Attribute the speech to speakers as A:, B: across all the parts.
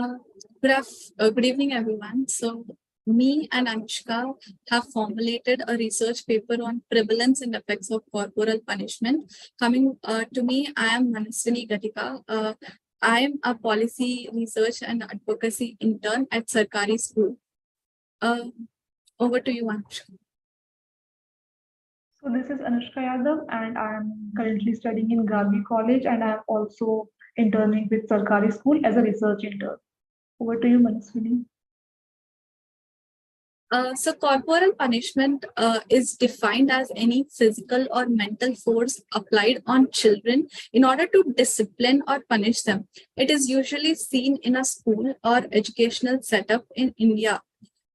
A: Uh, good evening, everyone. So, me and Anushka have formulated a research paper on prevalence and effects of corporal punishment. Coming to me, I am Manaswini Gatika. I am a policy research and advocacy intern at Sarkari School. Uh, Over to you, Anushka.
B: So this is Anushka Yadav, and I am currently studying in Gargi College, and I am also interning with Sarkari School as a research intern. Over to you, Manaswini.
A: So corporal punishment is defined as any physical or mental force applied on children in order to discipline or punish them. It is usually seen in a school or educational setup in India.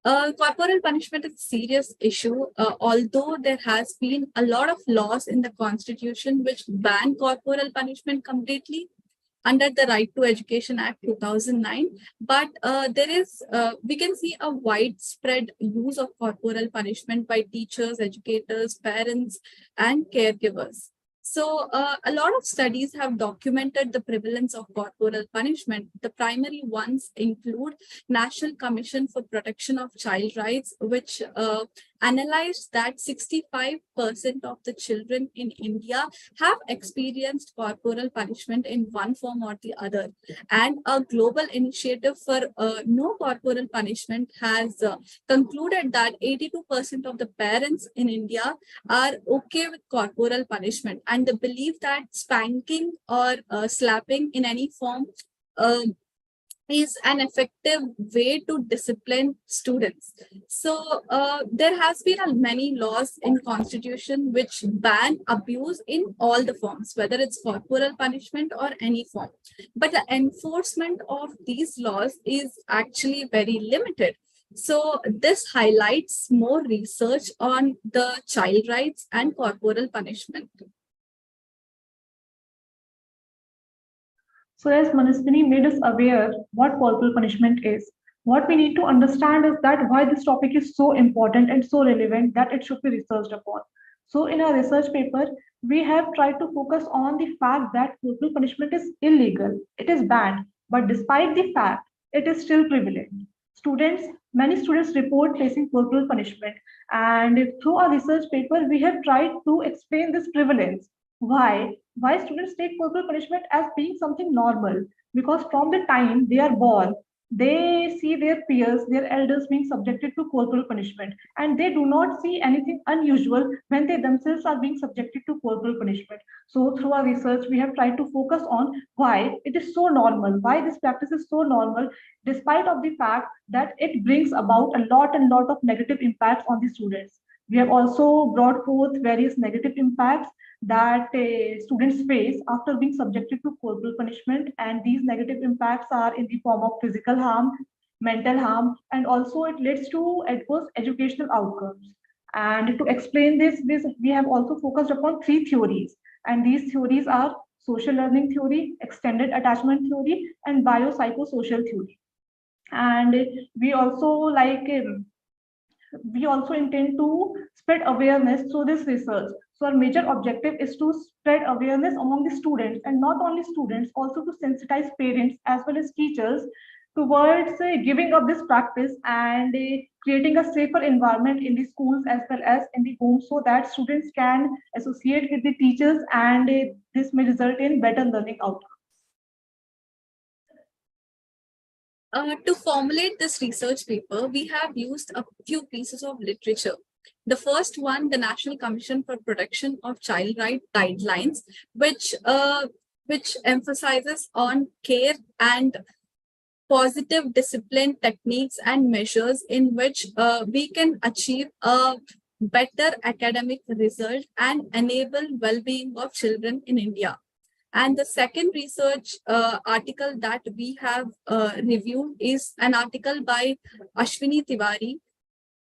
A: Corporal punishment is a serious issue, although there has been a lot of laws in the constitution which ban corporal punishment completely under the Right to Education Act 2009. But we can see a widespread use of corporal punishment by teachers, educators, parents, and caregivers. So, a lot of studies have documented the prevalence of corporal punishment. The primary ones include National Commission for Protection of Child Rights, which analyzed that 65% of the children in India have experienced corporal punishment in one form or the other. And a global initiative for no corporal punishment has concluded that 82% of the parents in India are okay with corporal punishment, and they believe that spanking or slapping in any form is an effective way to discipline students. So there has been many laws in constitution which ban abuse in all the forms, whether it's corporal punishment or any form. But the enforcement of these laws is actually very limited. So this highlights more research on the child rights and corporal punishment.
B: So as Manaswini made us aware what corporal punishment is, what we need to understand is that why this topic is so important and so relevant that it should be researched upon. So in our research paper, we have tried to focus on the fact that corporal punishment is illegal, it is banned, but despite the fact, it is still prevalent. Students, many students report facing corporal punishment, and through our research paper, we have tried to explain this prevalence. Why students take corporal punishment as being something normal? Because from the time they are born, they see their peers, their elders being subjected to corporal punishment, and they do not see anything unusual when they themselves are being subjected to corporal punishment. So through our research, we have tried to focus on why it is so normal, why this practice is so normal, despite of the fact that it brings about a lot of negative impacts on the students. We have also brought forth various negative impacts that students face after being subjected to corporal punishment, and these negative impacts are in the form of physical harm, mental harm, and also it leads to adverse educational outcomes. And to explain this we have also focused upon three theories, and these theories are social learning theory, extended attachment theory, and biopsychosocial theory. And we also intend to spread awareness through this research. So our major objective is to spread awareness among the students, and not only students, also to sensitize parents as well as teachers towards giving up this practice and creating a safer environment in the schools as well as in the homes, so that students can associate with the teachers, and this may result in better learning outcomes.
A: To formulate this research paper, we have used a few pieces of literature. The first one, the National Commission for Protection of Child Rights Guidelines, which emphasizes on care and positive discipline techniques and measures in which we can achieve a better academic result and enable well-being of children in India. And the second research article that we have reviewed is an article by Ashwini Tiwari,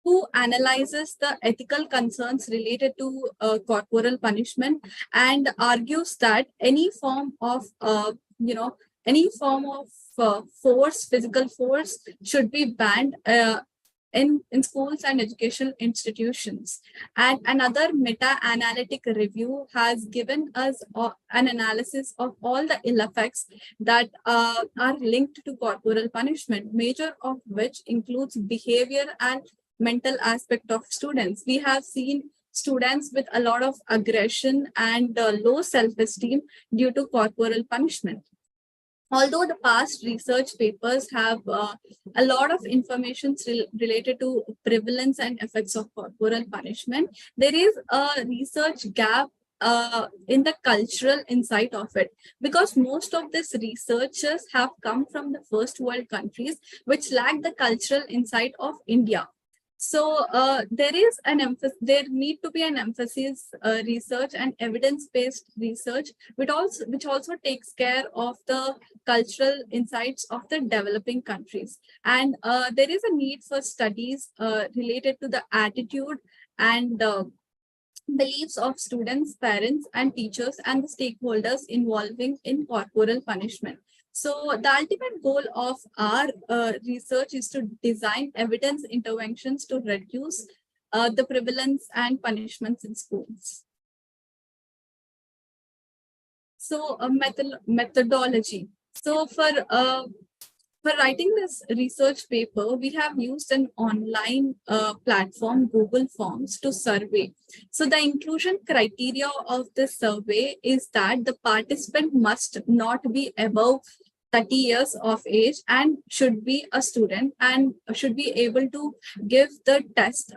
A: who analyzes the ethical concerns related to corporal punishment and argues that any form of, any form of force, physical force, should be banned in schools and educational institutions. And another meta-analytic review has given us an analysis of all the ill effects that are linked to corporal punishment, major of which includes behavior and mental aspect of students. We have seen students with a lot of aggression and low self-esteem due to corporal punishment. Although the past research papers have a lot of information related to prevalence and effects of corporal punishment, there is a research gap in the cultural insight of it, because most of these researchers have come from the first world countries which lack the cultural insight of India. So there is an emphasis, there need to be an emphasis research and evidence-based research, which also takes care of the cultural insights of the developing countries. And there is a need for studies related to the attitude and beliefs of students, parents, and teachers, and the stakeholders involving in corporal punishment. So the ultimate goal of our research is to design evidence interventions to reduce the prevalence and punishments in schools. So a methodology. So for writing this research paper, we have used an online platform, Google Forms, to survey. So the inclusion criteria of this survey is that the participant must not be above 30 years of age and should be a student and should be able to give the test,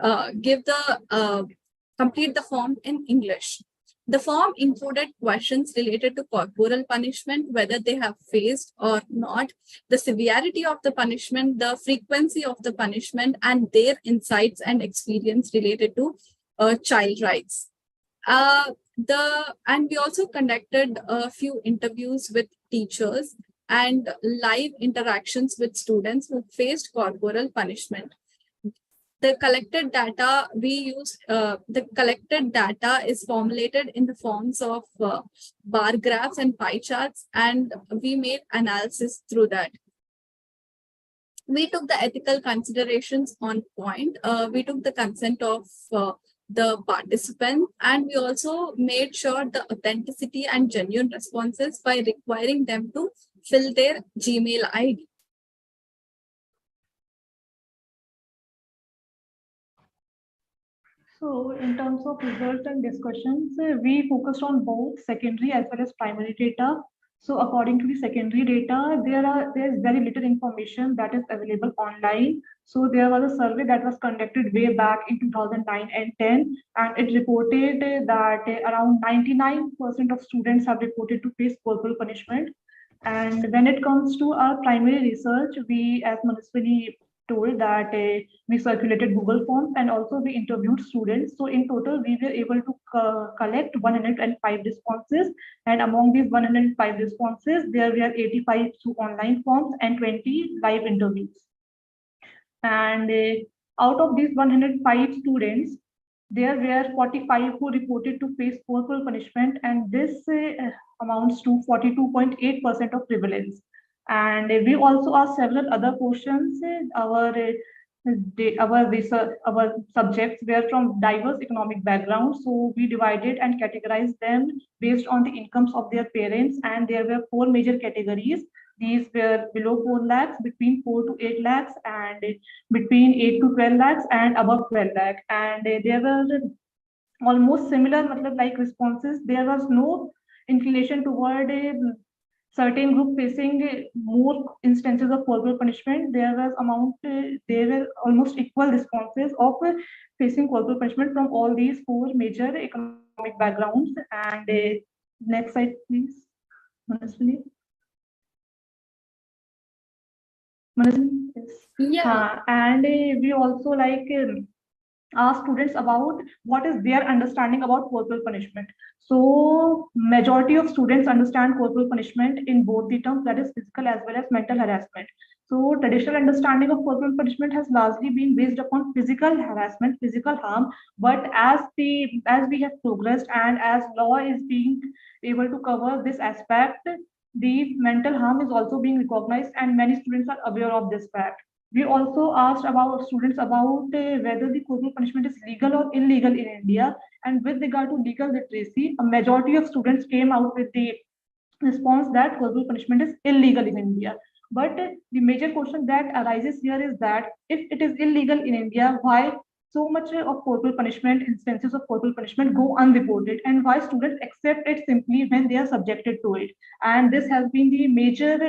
A: complete the form in English. The form included questions related to corporal punishment, whether they have faced or not, the severity of the punishment, the frequency of the punishment, and their insights and experience related to child rights. And we also conducted a few interviews with teachers and live interactions with students who faced corporal punishment. The collected data the collected data is formulated in the forms of bar graphs and pie charts, and we made analysis through that. We took the ethical considerations on point. We took the consent of the participant, and we also made sure the authenticity and genuine responses by requiring them to fill their Gmail ID.
B: So in terms of results and discussions, we focused on both secondary as well as primary data. So according to the secondary data, there is very little information that is available online. So there was a survey that was conducted way back in 2009 and 10, and it reported that around 99% of students have reported to face corporal punishment. And when it comes to our primary research, we as Manaswini told that we circulated Google Forms and also we interviewed students. So in total, we were able to collect 105 responses. And among these 105 responses, there were 85 through online forms and 20 live interviews. And out of these 105 students, there were 45 who reported to face corporal punishment, and this amounts to 42.8% of prevalence. And we also asked several other questions. Our research, our subjects were from diverse economic backgrounds, so we divided and categorized them based on the incomes of their parents, and there were 4 major categories. These were below 4 lakhs, between 4 to 8 lakhs, and between 8 to 12 lakhs, and above 12 lakh. And there were almost similar, like responses. There was no inclination toward a certain group facing more instances of corporal punishment. There were almost equal responses of facing corporal punishment from all these 4 major economic backgrounds. And next slide, please. Manaswini. Yes.
A: Yeah.
B: And we also ask students about what is their understanding about corporal punishment. So majority of students understand corporal punishment in both the terms, that is physical as well as mental harassment. So traditional understanding of corporal punishment has largely been based upon physical harassment, physical harm. But as we have progressed and as law is being able to cover this aspect, the mental harm is also being recognized, and many students are aware of this fact. We also asked about students about whether the corporal punishment is legal or illegal in India. And with regard to legal literacy, a majority of students came out with the response that corporal punishment is illegal in India. But the major question that arises here is that if it is illegal in India, why so much of corporal punishment, instances of corporal punishment go unreported, and why students accept it simply when they are subjected to it? And this has been the major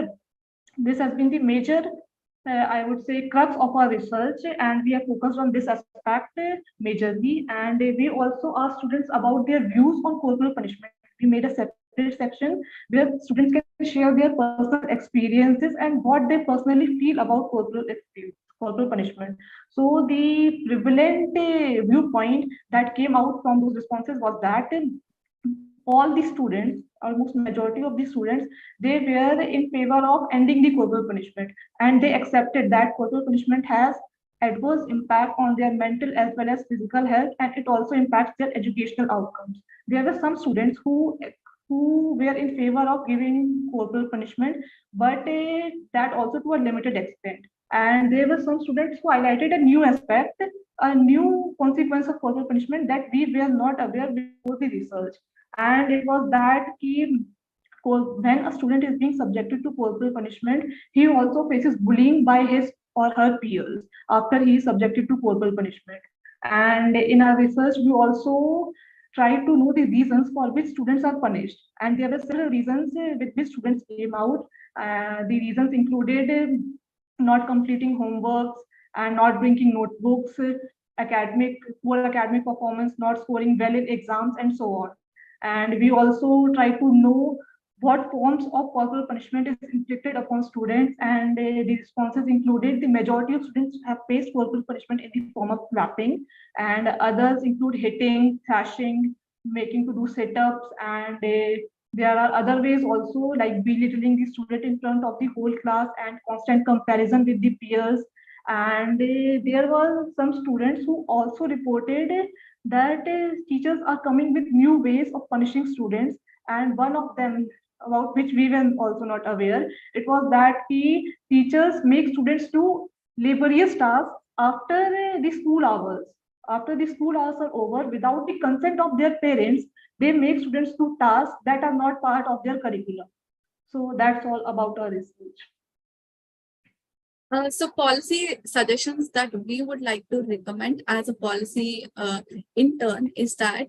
B: I would say, crux of our research, and we are focused on this aspect majorly. And we also asked students about their views on corporal punishment. We made a separate section where students can share their personal experiences and what they personally feel about corporal punishment. So the prevalent viewpoint that came out from those responses was that all the students, almost majority of the students, they were in favor of ending the corporal punishment, and they accepted that corporal punishment has adverse impact on their mental as well as physical health, and it also impacts their educational outcomes. There were some students who were in favor of giving corporal punishment, but that also to a limited extent. And there were some students who highlighted a new aspect, a new consequence of corporal punishment that we were not aware before the research. And it was that when a student is being subjected to corporal punishment, he also faces bullying by his or her peers after he is subjected to corporal punishment. And in our research, we also tried to know the reasons for which students are punished. And there were several reasons with which students came out. The reasons included not completing homeworks and not bringing notebooks, poor academic performance, not scoring well in exams, and so on. And we also try to know what forms of corporal punishment is inflicted upon students, and the responses included the majority of students have faced corporal punishment in the form of clapping, and others include hitting, thrashing, making to do sit-ups, and there are other ways also, like belittling the student in front of the whole class and constant comparison with the peers. And there were some students who also reported that teachers are coming with new ways of punishing students, and one of them, about which we were also not aware, it was that the teachers make students do laborious tasks after the school hours. After the school hours are over, without the consent of their parents, they make students do tasks that are not part of their curriculum. So that's all about our research.
A: So policy suggestions that we would like to recommend as a policy intern is that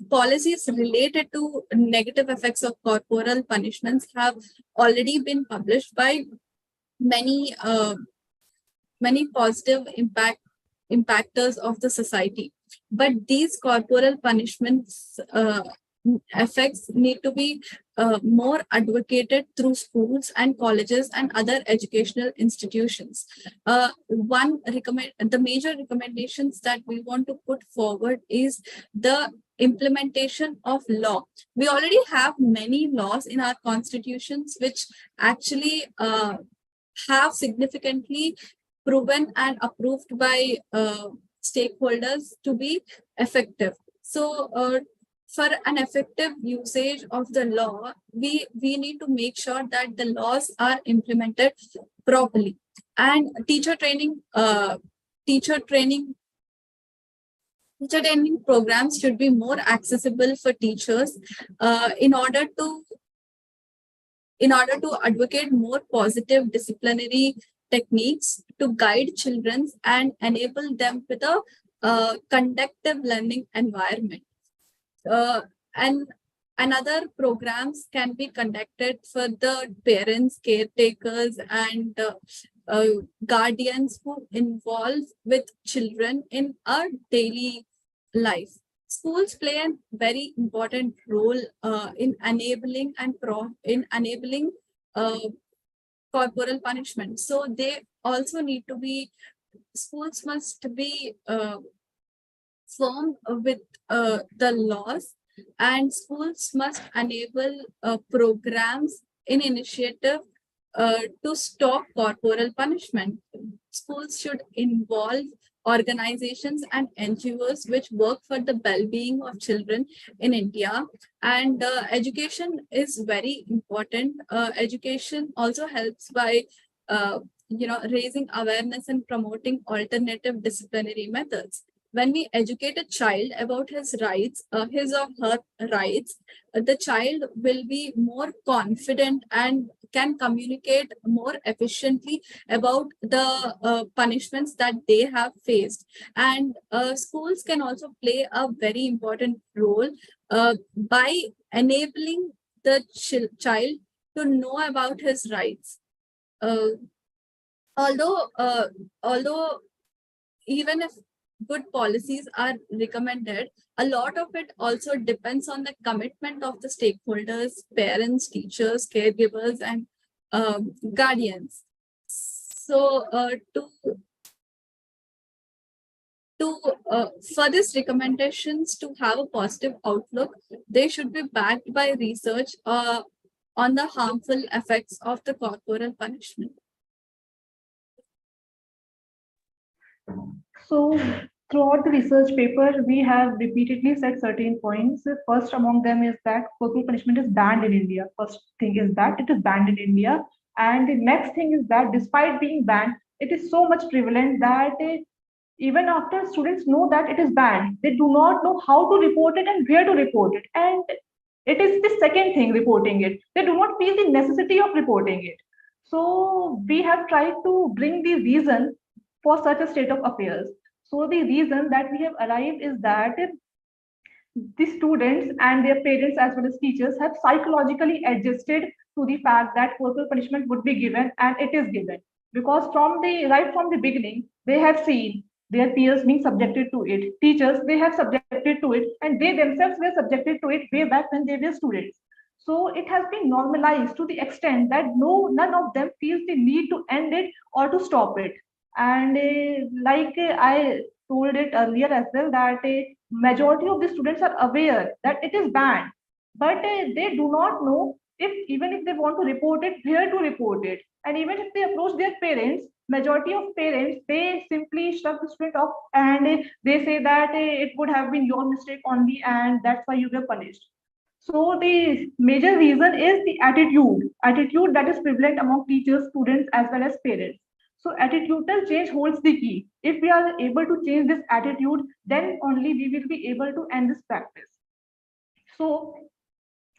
A: policies related to negative effects of corporal punishments have already been published by many many positive impactors of the society. But these corporal punishments effects need to be more advocated through schools and colleges and other educational institutions. The major recommendations that we want to put forward is the implementation of law. We already have many laws in our constitutions which actually have significantly proven and approved by stakeholders to be effective. So for an effective usage of the law, we need to make sure that the laws are implemented properly. And teacher training programs should be more accessible for teachers in order to advocate more positive disciplinary techniques to guide children and enable them with a conductive learning environment. And another programs can be conducted for the parents, caretakers, and guardians who involve with children in our daily life. Schools play a very important role in enabling corporal punishment. So they also need to be, schools must be firm with the laws, and schools must enable programs in initiative to stop corporal punishment. Schools should involve organizations and NGOs which work for the well-being of children in India. And education is very important. Education also helps by raising awareness and promoting alternative disciplinary methods. When we educate a child about his rights, his or her rights, the child will be more confident and can communicate more efficiently about the punishments that they have faced. And schools can also play a very important role by enabling the child to know about his rights. Uh, although even if good policies are recommended, a lot of it also depends on the commitment of the stakeholders, parents, teachers, caregivers, and guardians. So to for these recommendations to have a positive outlook, they should be backed by research on the harmful effects of the corporal punishment.
B: So, throughout the research paper, we have repeatedly said certain points. First among them is that corporal punishment is banned in India. First thing is that it is banned in India. And the next thing is that despite being banned, it is so much prevalent that even after students know that it is banned, they do not know how to report it and where to report it. And it is the second thing, reporting it. They do not feel the necessity of reporting it. So we have tried to bring the reason for such a state of affairs. So the reason that we have arrived is that the students and their parents as well as teachers have psychologically adjusted to the fact that corporal punishment would be given, and it is given, because from the right from the beginning they have seen their peers being subjected to it, teachers they have subjected to it, and they themselves were subjected to it way back when they were students. So it has been normalized to the extent that none of them feels the need to end it or to stop it. And I told it earlier as well that a majority of the students are aware that it is banned, but they do not know if even if they want to report it, where to report it. And even if they approach their parents, majority of parents they simply shrug the student off, and they say that it would have been your mistake only and that's why you were punished. So the major reason is the attitude that is prevalent among teachers, students, as well as parents. So attitudinal change holds the key. If we are able to change this attitude, then only we will be able to end this practice. So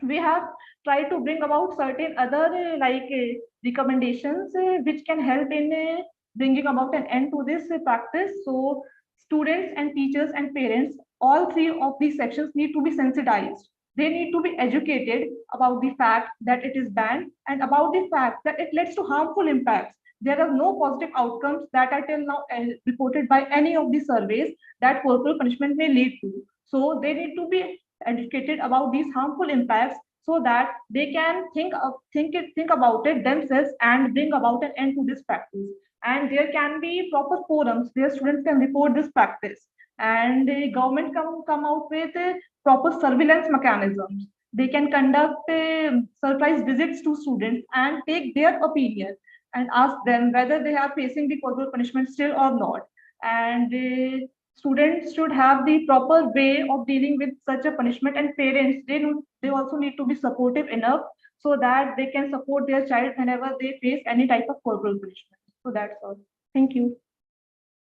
B: we have tried to bring about certain other recommendations which can help in bringing about an end to this practice. So students and teachers and parents, all three of these sections need to be sensitized. They need to be educated about the fact that it is banned and about the fact that it leads to harmful impacts. There are no positive outcomes that are till now reported by any of the surveys that corporal punishment may lead to. So they need to be educated about these harmful impacts so that they can think about it themselves and bring about an end to this practice. And there can be proper forums where students can report this practice, and the government come out with proper surveillance mechanisms. They can conduct surprise visits to students and take their opinion and ask them whether they are facing the corporal punishment still or not. And students should have the proper way of dealing with such a punishment, and parents they also need to be supportive enough so that they can support their child whenever they face any type of corporal punishment. So that's all. Thank you.